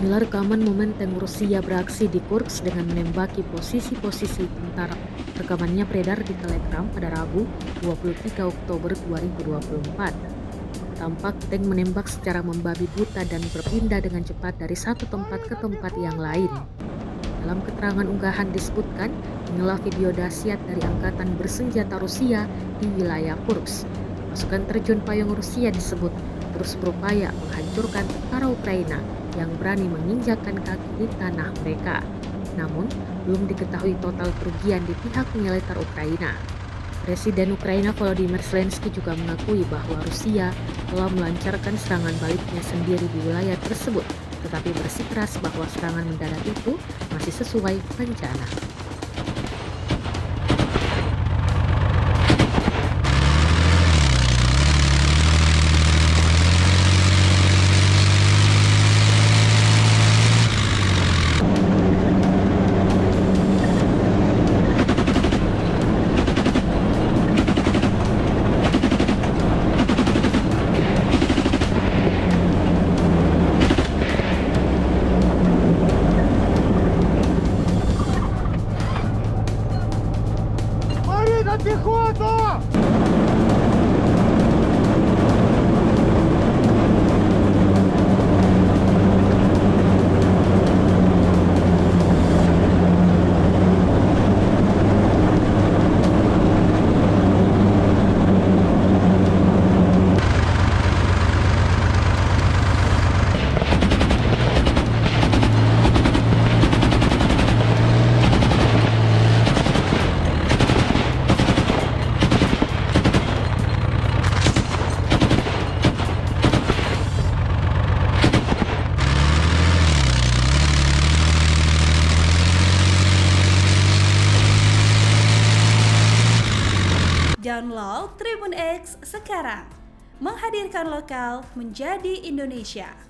Inilah rekaman momen tank Rusia beraksi di Kursk dengan menembaki posisi-posisi tentara. Rekamannya beredar di Telegram pada Rabu, 23 Oktober 2024. Tampak tank menembak secara membabi buta dan berpindah dengan cepat dari satu tempat ke tempat yang lain. Dalam keterangan unggahan disebutkan, inilah video dahsyat dari angkatan bersenjata Rusia di wilayah Kursk. Pasukan terjun payung Rusia disebut terus berupaya menghancurkan tentara Ukraina yang berani menginjakkan kaki di tanah mereka. Namun, belum diketahui total kerugian di pihak militer Ukraina. Presiden Ukraina Volodymyr Zelensky juga mengakui bahwa Rusia telah melancarkan serangan baliknya sendiri di wilayah tersebut, tetapi bersikeras bahwa serangan mendarat itu masih sesuai rencana. На пехоту! Download Tribun X sekarang, menghadirkan lokal menjadi Indonesia.